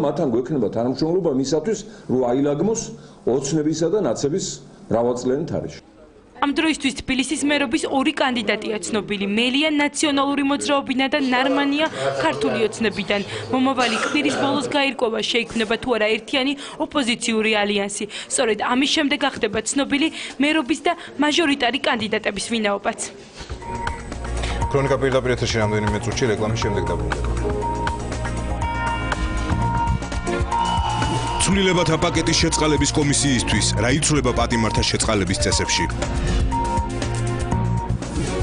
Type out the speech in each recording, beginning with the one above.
მათთან გვექნება თანამშრომლობა მისათვის, რომ აილაგმოს ოცნებისა და ნაცების მრავალწლიანი თარეში. Am დროისთვის თბილისის მერობის ორი კანდიდატია ცნობილი. მელია ნაციონალური მოძრაობიდან და ნარმანია ქართული ოცნებიდან. მომავალი კვირის ბოლოს გაირკვევა შეიქმნება თუ არა ერთიანი ოპოზიციური ალიანსი. სწორედ ამის შემდეგ გახდება ცნობილი მერობის და მაჟორიტარი კანდიდატების ვინაობაც. ქრონიკა პირდაპირ ეთერში რამდენიმე წუთში რეკლამის შემდეგ დაბრუნდება. ცვლილებათა პაკეტის შეწყალების კომისიისთვის რა იცვლება პატიმართა შეწყალების წესებში?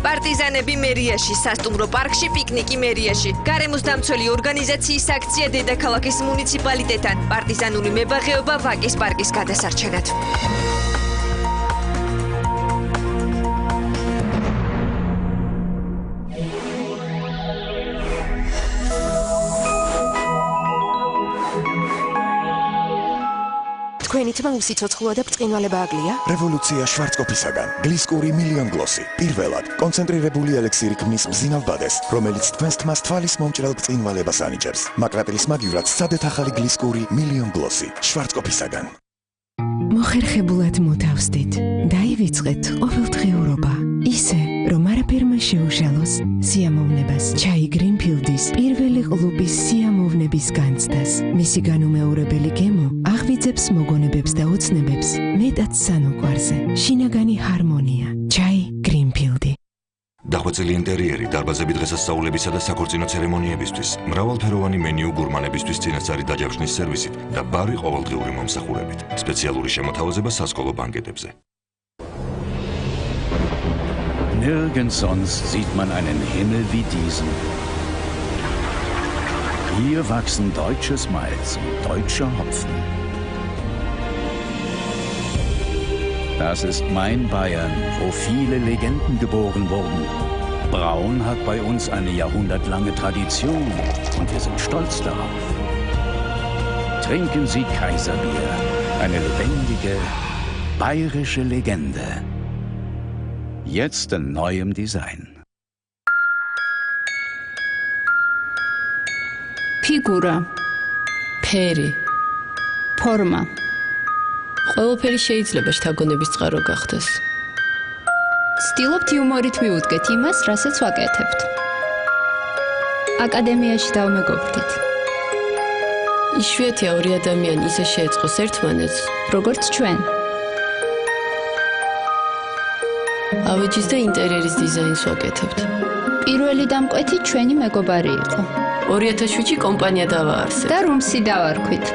პარტიზანები მერიაში, სასტუმრო პარკში, პიკნიკი მერიაში. გარემოს დამცველი ორგანიზაციის აქცია დედაქალაქის მუნიციპალიტეტთან. პარტიზანული მებაღეობა ვაკის პარკის გადასარჩენად. თქვენი თმა უსიცოცხლოა და ბრწყინვალება აგლია? რევოლუცია შვარცკოფისაგან. გლისკური მილიონ გლოსი. პირველად კონცენტრირებული ელექსირი ქმნის მბზინავ ბადეს, რომელიც თქვენს თმას თვალის მომჭრელ ბრწყინვალებას ანიჭებს. მაკრატილის მაგივრად სცადეთ ახალი გლისკური მილიონ გლოსი. შვარცკოფისაგან. მოხერხებულად მოთავსდით. დაივიწყეთ ყოველდღიურობა. ისე, რომ არაფერმა შეუშალოს სიამოვნებას. ჩაი გრინფილდის პირველი ყლუპის სიამოვნების განცდას. მისი განუმეორებელი გემო აღვიძებს მოგონებებს და ოცნებებს მეტად სანუკვარზე. შინაგანი ჰარმონია. ჩაი გრინფილდი. დახვეწილი ინტერიერი, დარბაზები დღესასწაულებისა და საქორწინო ცერემონიებისთვის, მრავალფეროვანი მენიუ გურმანებისთვის წინასწარი დაჯავშნის სერვისით და ბარი ყოველდღიური მომსახურებით. სპეციალური შემოთავაზება სასკოლო ბანკეტებზე. Nirgends sonst sieht man einen Himmel wie diesen. Hier wachsen deutsches Malz und deutscher Hopfen. Das ist mein Bayern, wo viele Legenden geboren wurden. Braun hat bei uns eine jahrhundertlange Tradition und wir sind stolz darauf. Trinken Sie Kaiserbier, eine lebendige bayerische Legende. Jetzt in neuem Design. Figura, ფერი, ფორმა. ყველაფერი შეიძლება შთაგონების წყარო გახდეს. ვცდილობთ იუმორით მივუდგეთ იმას, რასაც ვაკეთებთ. აკადემიაში დავმეგობრდით. იშვიათია ორი ადამიანი ისე შეეწყოს ერთმანეთს, როგორც ჩვენ. ავეჯის და ინტერიერის დიზაინს ვაკეთებთ. პირველი დამკვეთი ჩვენი მეგობარი იყო. 2007-ში კომპანია დავაარსეთ. და რუმსი დავარქვით.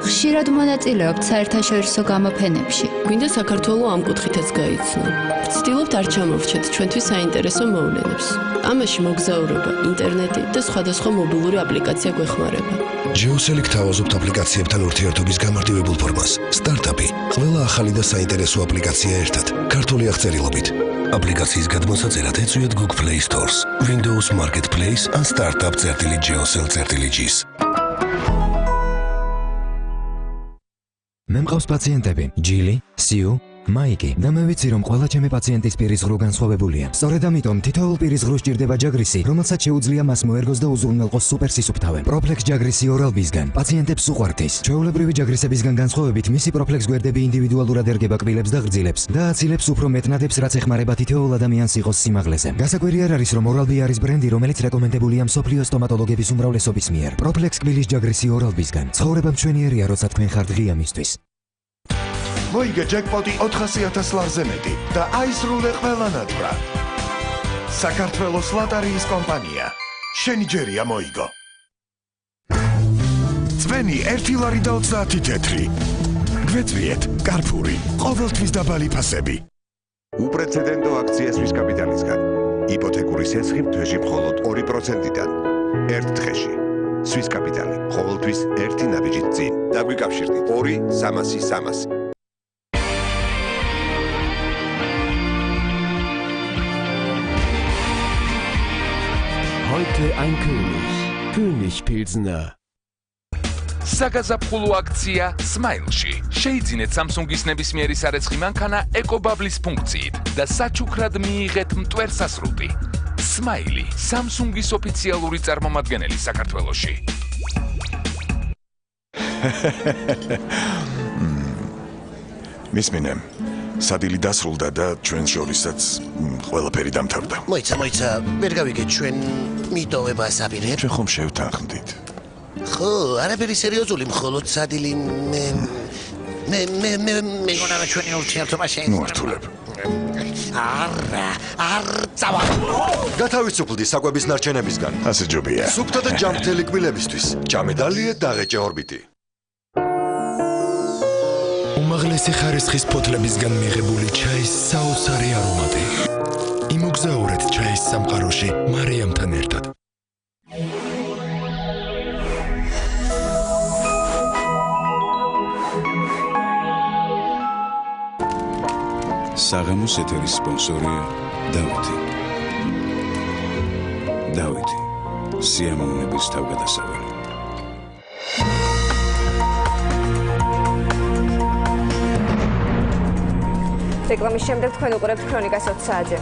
ხშირად მონაწილეობთ საერთაშორისო გამოფენებში. გვინდა საქართველო ამ კუთხითაც გაიცნო. ვცდილობთ არ ჩამოვრჩეთ ჩვენთვის საინტერესო მოვლენებს. ამაში მოგზაურობა, ინტერნეტი და სხვადასხვა მობილური აპლიკაცია გვეხმარება. GeoSelect თავაზობთ აპლიკაციებთან ურთიერთობის გამარტივებულ ფორმას. სტარტაპი, ყველა ახალი და საინტერესო აპლიკაცია ერთად, ქართული აღწერილობით. აპლიკაციის გადმოსაწერად ეწვიოთ Google Play Stores, Windows Marketplace ან startup.geosel.gis. მე მყავს პაციენტები, ჯილი, სიუ, მაიკი და მე ვიცი, რომ ყველა ჩემი პაციენტის პირის ღრუ განსხვავებულია. სწორედ ამიტომ თითოეულ პირის ღრუს ჭირდება ჯაგრისი, რომელსაც შეუძლია მას მოერგოს და უზრუნველყოს სუპერსისუფთავე. პროფლექს ჯაგრისი ორალბისგან პაციენტებს უყვართვის. ჩვეულებრივი ჯაგრისებისგან განსხვავებით, მისი პროფლექს გვერდები ინდივიდუალურად ერგება კბილებს და გრძილებს და აცილებს უფრო მეტნადებს, რაც ეხმარება თითოეულ ადამიანს იყოს სიმაღლეზე. გასაკვირი არ არის, რომ ორალბი არის ბრენდი, რომელიც რეკომენდებულია მსოფლიოს სტომატოლოგების უმრავლესობის მიერ. პროფლექს კბილის ჯაგრისი ორალბისგან. ცხოვრება მშვენიერია, როცა თქვენ ხართ ღია მისთვის. მოიგე ჯეკპოტი 400,000 ლარზე მეტი და აისრულე ყველა ნაძვრა. საქართველოს ლოტარიის კომპანია. შენი ჯერია მოიგო. წვენი 1 ლარი და 30 თეთრი. გვეწვიეთ კარფური, ყოველთვის დაბალი ფასები. უპრეცედენტო აქცია სვის კაპიტალისგან. იპოთეკური სესხი თვეში მხოლოდ 2%-დან. ერთ დღეში. სვის კაპიტალი, ყოველთვის ერთი ნაბიჯით წინ. დაგვიკავშირდით 2-300-300. Heute ein König Pilsner. საგაზაფხულო აქცია Smile-ში. შეიძინეთ Samsung-ის ნებისმიერი სარეცხი მანქანა ეკობაბლის ფუნქციით და საჩუქრად მიიღეთ მტვერსასრუტი. Smile, Samsung-ის ოფიციალური წარმომადგენელი საქართველოში. მისმინე სადილი დასრულდა და ჩვენ შორისაც ყველაფერი დამთავრდა. მოიცა, ვერ გავიგეთ ჩვენ მიტოვებას აპირებ. ჩვენ ხომ შევთანხმდით. ხო, არაფერი სერიოზული, მხოლოდ სადილი მე მეგონა რომ ჩვენი ურთიერთობა შეიძლება. ნურთულებ. არ წავა. გათავისუფლდი საკვების ნარჩენებისგან. ასე ჯობია. სუფთა და ჯამრთელი კბილებისთვის. ჭამედალიე დაღეჭე ორბიტი. უმაღლესი ხარისხის ფოთლებისგან მიღებული ჩაის საოცარი არომატი. იმოგზაურეთ ჩაის სამყაროში მარიამთან ერთად. საღამოს ეთერის სპონსორია დავითი. დავითი. სიამოვნების თავგადასავალი. რეკლამის შემდეგ თქვენ უყურებთ ქრონიკას 20 საათზე.